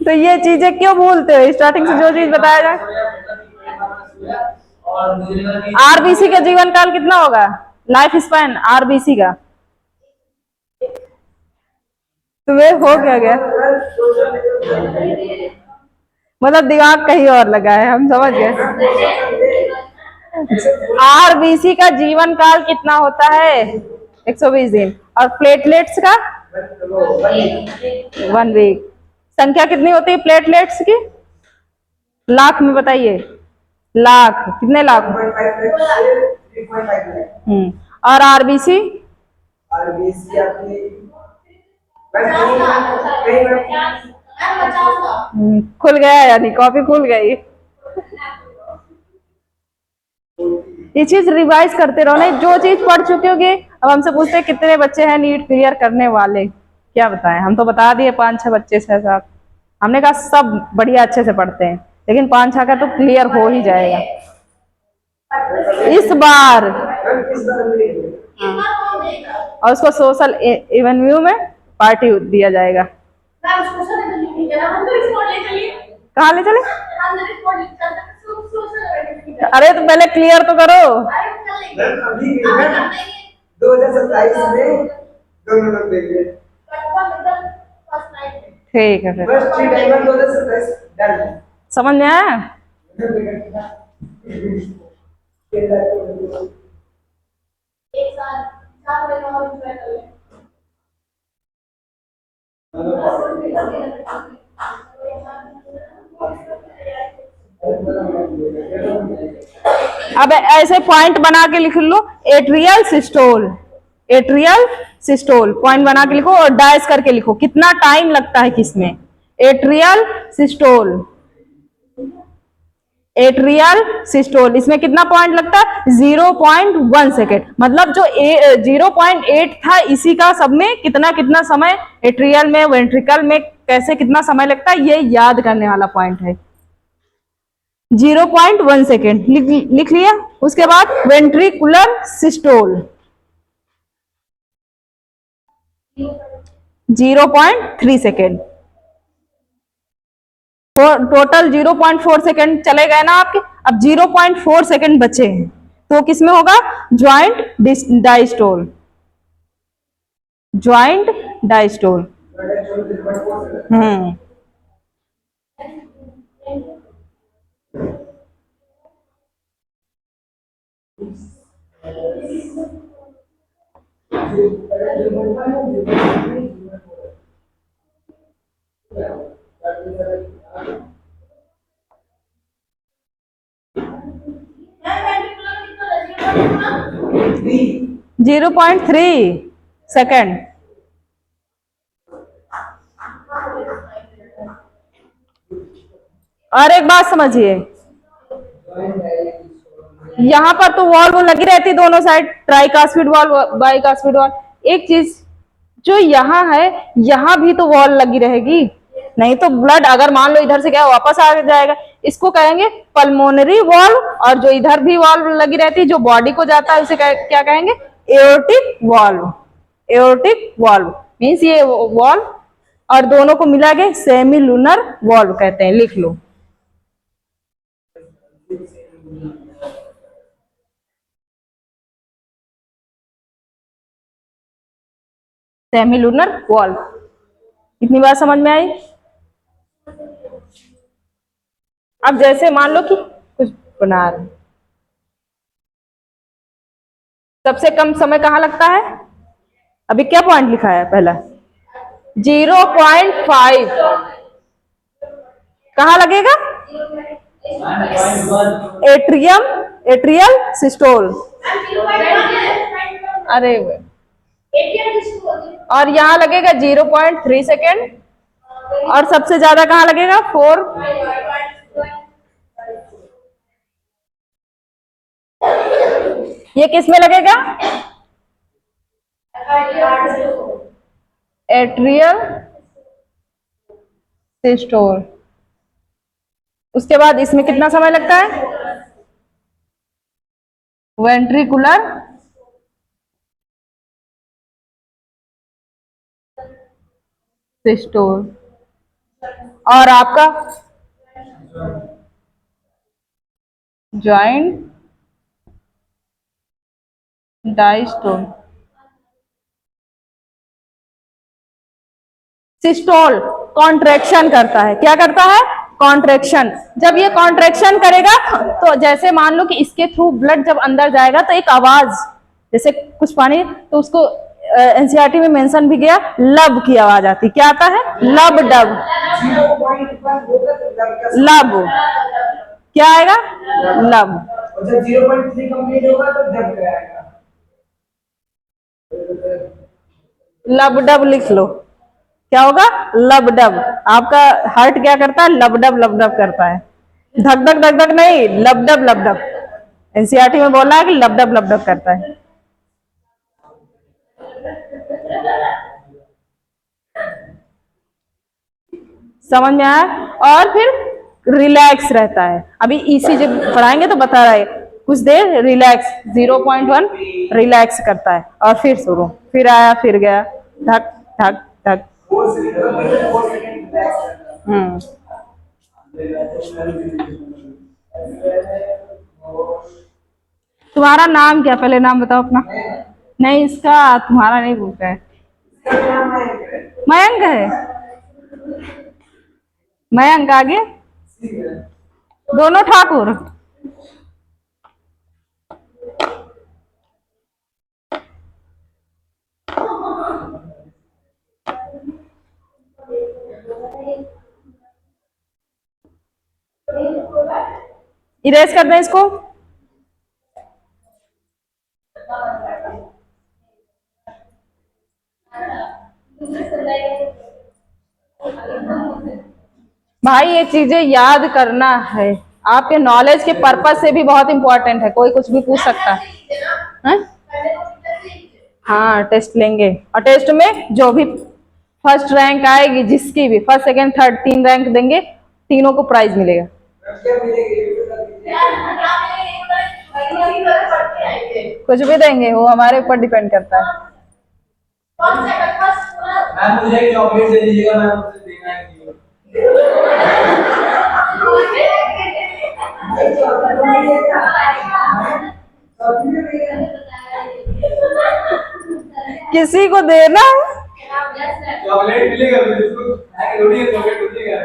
तो ये चीजें क्यों भूलते हो? स्टार्टिंग से जो चीज बताया जाए। RBC का जीवन काल कितना होगा? लाइफ स्पैन RBC का तुम्हें हो गया? मतलब दिमाग कहीं और लगा है, हम समझ गए। RBC का जीवन काल कितना होता है? 120 दिन। और प्लेटलेट्स का 1 वीक। संख्या कितनी होती है प्लेटलेट्स की? लाख में बताइए। लाख, कितने लाख? 3.5 और RBC? खुल गया, यानी कॉपी खुल गई। ये चीज रिवाइज करते रहो, नहीं जो चीज पढ़ चुके होगे। अब हमसे पूछते हैं कितने बच्चे हैं नीट क्लियर करने वाले? क्या बताएं, हम तो बता दिए 5-6 बच्चे 6-7। हमने कहा सब बढ़िया अच्छे से पढ़ते हैं, लेकिन 5-6 का तो क्लियर हो ही जाएगा इस बार। और उसको सोशल इवेन्यू में पार्टी दिया जाएगा। कहाँ ले चले? अरे तो पहले क्लियर तो करो। 2027 में दोनों लोग देंगे। ठीक है फिर, बस 3 डायमंड हो जाए बस डन। समझ में आया? अब ऐसे पॉइंट बना के लिख लो, atrial systole, atrial systole point बना के लिखो और डाइस करके लिखो कितना टाइम लगता है किसमें। एट्रियल सिस्टोल, एट्रियल सिस्टोल, इसमें कितना पॉइंट लगता है? 0.1 सेकेंड। मतलब जो 0.8 था इसी का सब में कितना कितना समय एट्रियल में वेंट्रिकल में कैसे कितना समय लगता है ये याद करने वाला पॉइंट है। 0.1 सेकेंड लिख लिया। उसके बाद ventricular systole 0.3 second, total 0.4 second चले गए ना आपके। अब 0.4 सेकेंड बचे हैं तो किसमें होगा? Joint diastole, joint diastole. Hmm, three 0.3 second. और एक बात समझिए, यहाँ पर तो वॉल्व लगी रहती दोनों side, tricuspid valve bicuspid valve. एक चीज जो यहाँ है, यहाँ भी तो वॉल लगी रहेगी, नहीं तो ब्लड अगर मान लो इधर से क्या वापस आ जाएगा। इसको कहेंगे पल्मोनरी वॉल्व, और जो इधर भी वॉल्व लगी रहती है जो बॉडी को जाता है उसे क्या कहेंगे? Aortic valve, aortic valve means ये वॉल्व, और दोनों को मिला के सेमी लूनर वॉल्व कहते हैं। लिख लो सेमी लूनर वॉल्व। इतनी बात समझ में आई? अब जैसे मान लो कि कुछ बना रहे, सबसे कम समय कहाँ लगता है? अभी क्या पॉइंट लिखा है पहला? 0.5 कहाँ लगेगा? Atrium, atrial systole. अरे और यहाँ लगेगा 0.3 सेकेंड, और सबसे ज्यादा कहाँ लगेगा? 4। ये किस में लगेगा? Atrial systole. उसके बाद इसमें कितना समय लगता है? Ventricular systole. और आपका ज्वाइंट डायस्टोल। सिस्टोल कॉन्ट्रैक्शन करता है। क्या करता है? कॉन्ट्रैक्शन। जब ये कॉन्ट्रैक्शन करेगा तो जैसे मान लो कि इसके थ्रू ब्लड जब अंदर जाएगा तो एक आवाज, जैसे कुछ पानी, तो उसको एनसीईआरटी में मेंशन भी गया, लब की आवाज आती। क्या आता है? लब डब। 0.1 होगा तो लब क्या आएगा? लब। और जब 0.3 कंप्लीट होगा तो डब कराएगा। लब डब लिख लो। क्या होगा? लब डब। आपका हार्ट क्या करता है? लब डब करता है, धक धक धक धक नहीं, लब डब। एनसीईआरटी में बोला है कि लब डब करता है। समझ में आया? और फिर रिलैक्स रहता है। अभी इसी जब पढ़ाएंगे तो बता रहा है, कुछ देर रिलैक्स, 0.1 रिलैक्स करता है और फिर शुरू, फिर आया फिर गया, धक धक धक। 4 सेकंड रिलैक्स। तुम्हारा नाम क्या? पहले नाम बताओ अपना। नहीं, इसका तुम्हारा नहीं पूछा है। मयंक है। मयंक आगे, दोनों ठाकुर। इरेज कर दें इसको। भाई ये चीजें याद करना है, आपके नॉलेज के पर्पज से भी बहुत इंपॉर्टेंट है, कोई कुछ भी पूछ सकता है। हाँ टेस्ट लेंगे, और टेस्ट में जो भी फर्स्ट रैंक आएगी, जिसकी भी फर्स्ट सेकंड थर्ड 3 रैंक देंगे, तीनों को प्राइज मिलेगा। कुछ भी देंगे, वो हमारे ऊपर डिपेंड करता है। मैम मुझे एक चॉकलेट दे दीजिएगा, मैं आपसे देना है किसी को देना चॉकलेट मिलेगा, बिल्कुल थोड़ी है, चॉकलेट मिलेगा।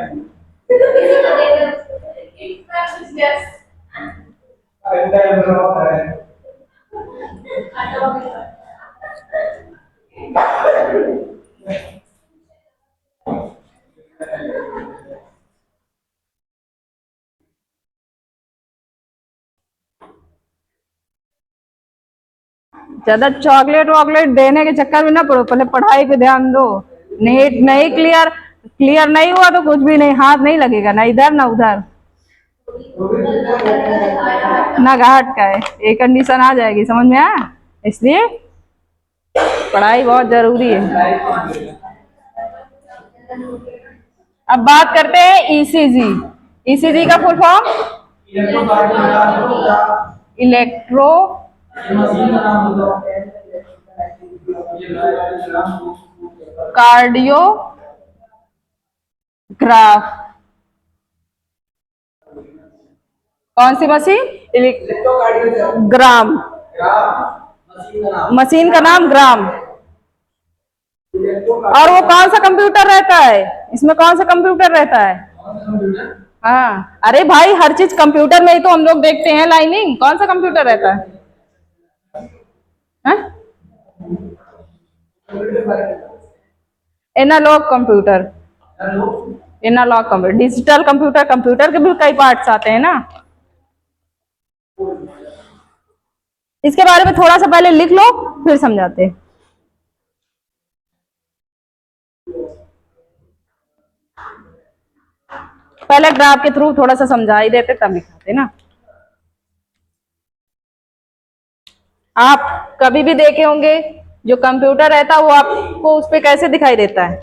ज्यादा चॉकलेट वॉकलेट देने के चक्कर में ना पड़ो, पहले पढ़ाई पे ध्यान दो। नीट नहीं क्लियर नहीं हुआ तो कुछ भी नहीं, हाथ नहीं लगेगा, ना इधर ना उधर, ना घाट का है, ये कंडीशन आ जाएगी, समझ में आया? इसलिए पढ़ाई बहुत जरूरी है। अब बात करते हैं ईसीजी। ईसीजी का फुल फॉर्म इलेक्ट्रो कार्डियोग्राफ। कौन सी मशीन? ग्राम, मशीन का नाम ग्राम। और वो कौन सा कंप्यूटर रहता है इसमें? कौन सा कंप्यूटर रहता है? हाँ अरे भाई, हर चीज कंप्यूटर में ही तो हम लोग देखते हैं लाइनिंग। कौन सा कंप्यूटर रहता है? Analogue computer, analogue computer. Digital computer, computer के भी कई पार्ट्स आते हैं ना। इसके बारे में थोड़ा सा पहले लिख लो, फिर समझाते हैं। पहले ग्राफ के थ्रू थोड़ा सा समझा ही देते, तब लिखाते ना। आप कभी भी देखे होंगे जो कंप्यूटर रहता है वो आपको उस पे कैसे दिखाई देता है?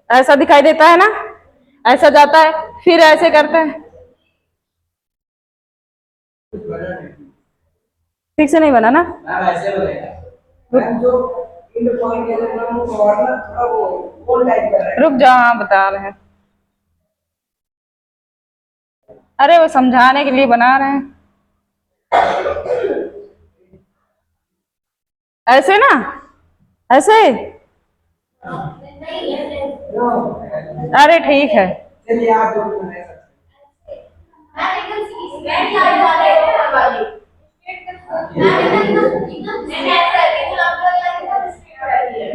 ऐसा दिखाई देता है ना, ऐसा जाता है, फिर ऐसे करते हैं। ठीक से नहीं बना ना? ऐसे बनेगा। रुक जाओ, हाँ बता रहे हैं। अरे वो समझाने के लिए बना रहे हैं। ऐसे ना, ऐसे। अरे ठीक है,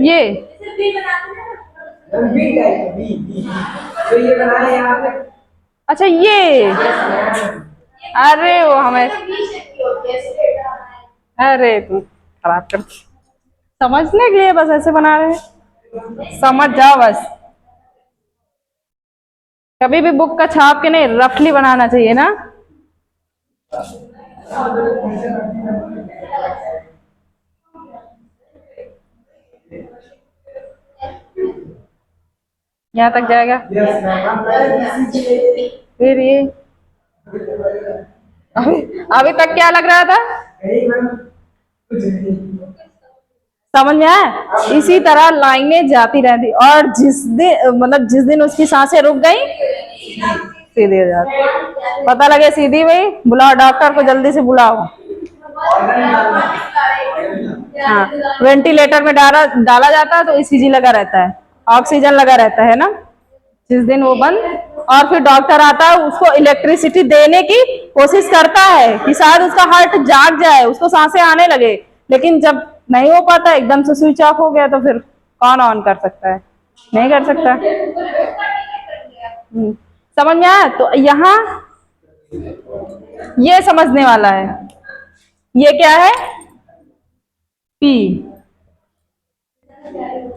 ये अच्छा ये, अरे वो हमें, अरे तुम खराब कर, समझने के लिए बस ऐसे बना रहे हैं, समझ जाओ बस। कभी भी बुक का छाप के नहीं, रफली बनाना चाहिए ना। यहाँ तक जाएगा, फिर ये अभी तक क्या लग रहा था? समझ में आया? इसी तरह लाइनें जाती रहती, और जिस दिन उसकी सांसें रुक गई, सीधी हो जाती। पता लगे सीधी, भाई बुलाओ डॉक्टर को, जल्दी से बुलाओ। हाँ, वेंटिलेटर में डाला डाला जाता है तो ईसीजी लगा रहता है, ऑक्सीजन लगा रहता है ना। जिस दिन वो बंद, और फिर डॉक्टर आता है, उसको इलेक्ट्रिसिटी देने की कोशिश करता है कि शायद उसका हार्ट जाग जाए, उसको सांसें आने लगे, लेकिन जब नहीं हो पाता, एकदम से स्विच ऑफ हो गया, तो फिर कौन ऑन कर सकता है? नहीं कर सकता। समझ में आया? तो यहाँ ये समझने वाला है। ये क्या है? पी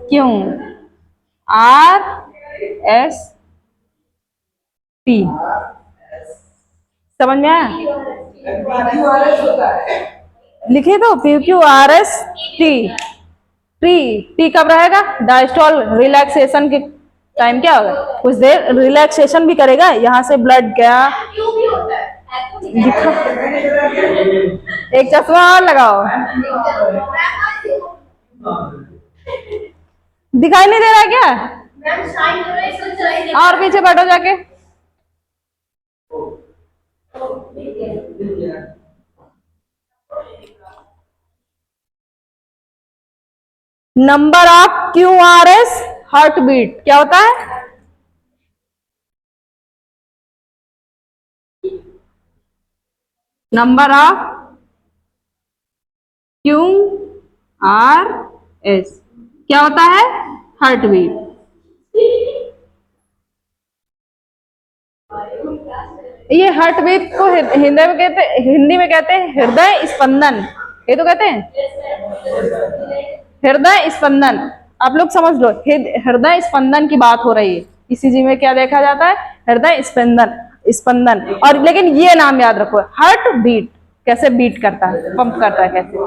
क्यों आर एस टी। समझ में आया? PQRS होता है। लिखे तो P Q R S T. T T कब रहेगा? डायस्टोल रिलैक्सेशन के टाइम क्या होगा? कुछ देर रिलैक्सेशन भी करेगा, यहाँ से ब्लड गया। दिखा, एक चश्मा और लगाओ, दिखाई नहीं दे रहा है क्या? और पीछे बैठो जाके। Number of Q R S heartbeat क्या होता है? Number of Q R S क्या होता है? Heartbeat. ये हार्ट बीट को हिंदी में कहते हैं हृदय स्पंदन। ये तो कहते हैं हृदय स्पंदन। आप लोग समझ लो, हृदय स्पंदन की बात हो रही है। ईसीजी में क्या देखा जाता है? हृदय स्पंदन, स्पंदन। और लेकिन ये नाम याद रखो, हार्ट बीट, कैसे बीट करता है, पंप करता है कैसे।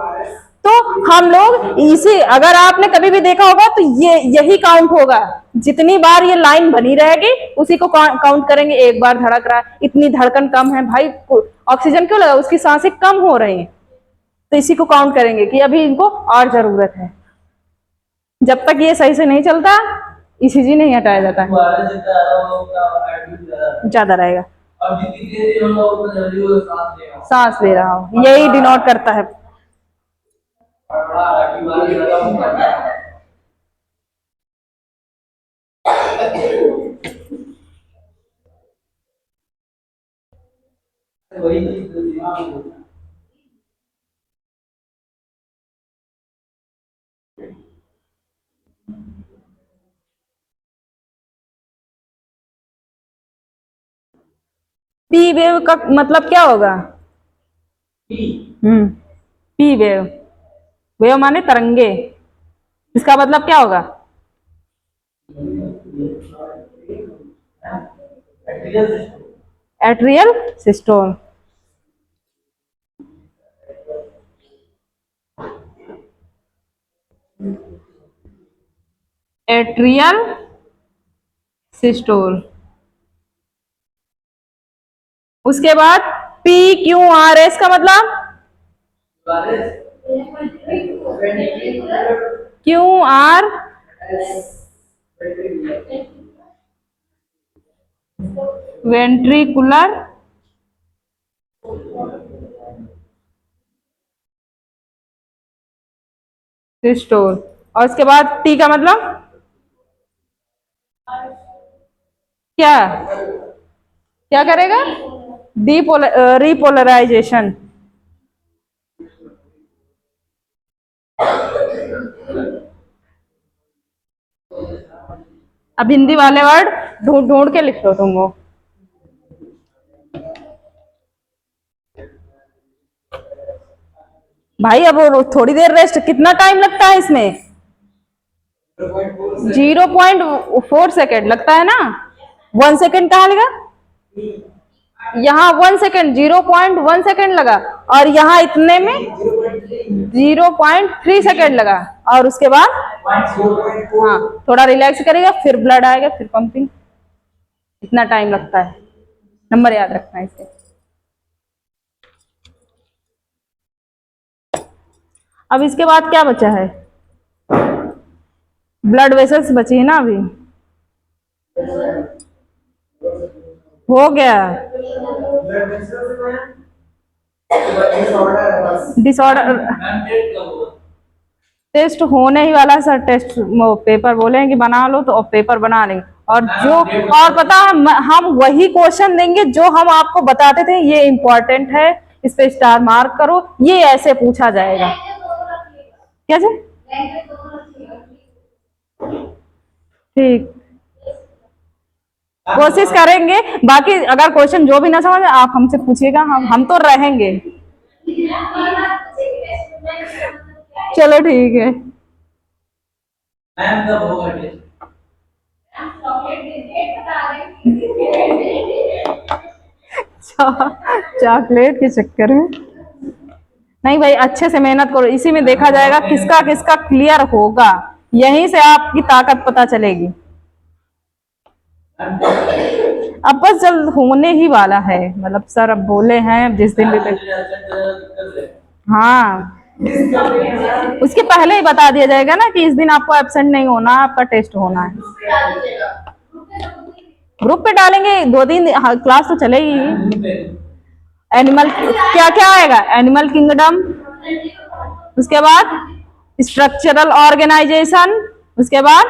तो हम लोग इसी, अगर आपने कभी भी देखा होगा तो ये यही काउंट होगा, जितनी बार ये लाइन बनी रहेगी उसी को काउंट करेंगे। एक बार धड़क रहा है, इतनी धड़कन कम है भाई, ऑक्सीजन क्यों लगा? उसकी सांसें कम हो रही हैं, तो इसी को काउंट करेंगे कि अभी इनको और जरूरत है। जब तक ये सही से नहीं चलता, ईसीजी नहीं हटाया जाता है, ज्यादा रहेगा। सांस ले रहा हो, यही डिनोट करता है। पी वेव का मतलब क्या होगा? पी वेव, वेव माने तरंगे, इसका मतलब क्या होगा? Atrial systole. Atrial systole. उसके बाद पी क्यू आर एस का मतलब क्यू आर वेंट्रिकुलर सिस्टोल। और उसके बाद टी का मतलब क्या? क्या करेगा? रिपोलराइजेशन। अब हिंदी वाले वर्ड ढूंढ ढूंढ के लिख लो तुम वो। भाई अब थोड़ी देर रेस्ट, कितना टाइम लगता है इसमें? 0.4 सेकेंड लगता है ना। 1 सेकेंड कहाँ लगा? यहाँ 1 सेकेंड, 0.1 सेकेंड लगा, और यहाँ इतने में 0.3 सेकेंड लगा। और उसके बाद हाँ, थोड़ा रिलैक्स करेगा, फिर ब्लड आएगा, फिर पंपिंग। इतना टाइम लगता है। नंबर याद रखना है इससे। अब इसके बाद क्या बचा है? ब्लड वेसल्स बची है ना अभी। हो गया। डिसऑर्डर है बस। डिसऑर्डर मैम डेट कब होगा? टेस्ट होने ही वाला है सर। टेस्ट पेपर बोले हैं कि बना लो, तो अब पेपर बना लेंगे। और जो और पता है हम वही क्वेश्चन देंगे जो हम आपको बताते थे, ये इम्पोर्टेंट है, इस पे स्टार मार्क करो, ये ऐसे पूछा जाएगा। क्या जी? ठीक, कोशिश करेंगे। बाकी अगर क्वेश्चन जो भी ना समझ आप हमसे पूछिएगा, हम तो रहेंगे। चलो ठीक है। मैम कब होगा टेस्ट? चॉकलेट के चक्कर में नहीं भाई, अच्छे से मेहनत करो, इसी में देखा जाएगा किसका किसका क्लियर होगा, यहीं से आपकी ताकत पता चलेगी। अब बस जल्द होने ही वाला है, मतलब सर अब बोले हैं जिस दिन भी हाँ, उसके पहले ही बता दिया जाएगा ना कि इस दिन आपको एब्सेंट नहीं होना, आपका टेस्ट होना है। ग्रुप पे डालेंगे, 2-3 क्लास तो चलेगी। एनिमल क्या क्या आएगा? एनिमल किंगडम, उसके बाद स्ट्रक्चरल ऑर्गेनाइजेशन, उसके बाद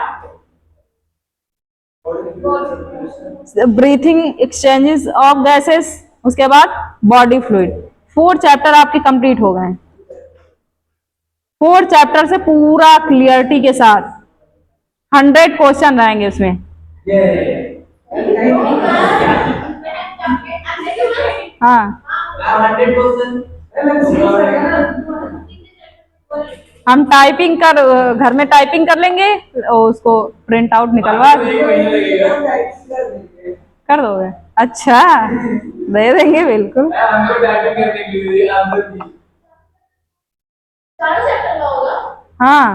ब्रीथिंग एक्सचेंजेस ऑफ गैसेस, उसके बाद बॉडी फ्लूइड। 4 चैप्टर आपके कंप्लीट हो गए। 4 चैप्टर से पूरा क्लियरिटी के साथ 100 क्वेश्चन रहेंगे उसमें। हाँ, 100%। हम टाइपिंग कर घर में टाइपिंग कर लेंगे और उसको प्रिंट आउट निकलवा कर दोगे? अच्छा, दे देंगे बिल्कुल। हमको टाइपिंग करने के लिए हाँ,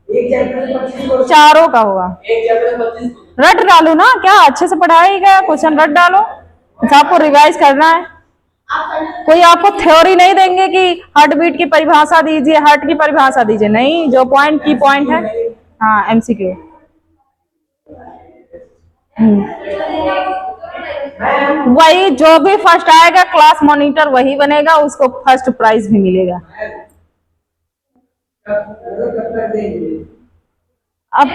एक चैप्टर में 25 क्वेश्चन। चारों का होगा। एक चैप्टर में 25 रट डालो ना, क्या अच्छे से पढ़ाएगा, क्वेश्चन रट डालो। अच्छा, आपको रिवाइज करना है, कोई आपको थ्योरी नहीं देंगे कि हार्ट बीट की परिभाषा दीजिए, हार्ट की परिभाषा दीजिए, नहीं, जो पॉइंट की पॉइंट है। हाँ, एमसीक्यू। वही जो भी फर्स्ट आएगा क्लास मॉनिटर वही बनेगा, उसको फर्स्ट प्राइज भी मिलेगा। कब तक देंगे? अब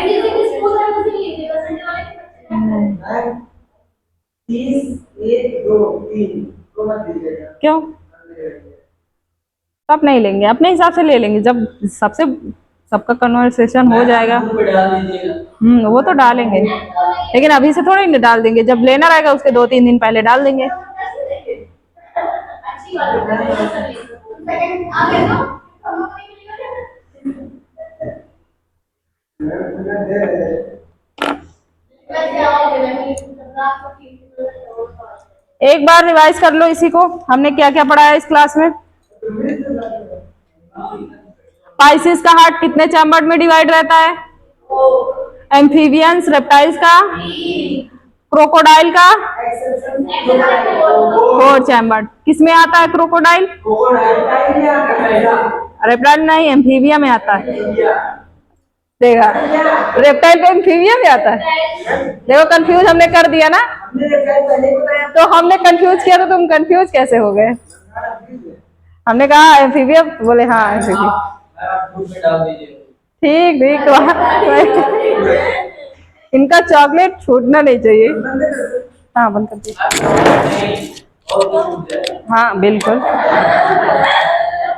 30, 1, 2, 3 को मत दीजिएगा। क्यों? तब नहीं लेंगे, अपने हिसाब से ले लेंगे, जब सबका कन्वर्सेशन हो जाएगा। डाल दीजिएगा। वो तो डालेंगे, लेकिन अभी से थोड़ी नहीं डाल देंगे, जब लेना रहेगा उसके 2-3 दिन पहले डाल देंगे। एक बार रिवाइज कर लो इसी को, हमने क्या क्या पढ़ा है इस क्लास में। पाइसिस का हार्ट कितने चैम्बर में डिवाइड रहता है? एम्फीबियंस रेप्टाइल्स का? क्रोकोडाइल का? 4 चैम्बर। किस में आता है क्रोकोडाइल? रेप्टाइल नहीं, एम्फीबिया में आता है। देखा, रेप्टाइल पे एम्फीबिया में आता है। देखो, कंफ्यूज हमने कर दिया ना, तो हमने कंफ्यूज किया तो तुम कंफ्यूज कैसे हो गए? हमने कहा एम्फीबिया, बोले हाँ एम्फीबिया। ठीक ठीक, इनका चॉकलेट छूटना नहीं चाहिए। हाँ, बंद कर दीजिए। हाँ बिल्कुल।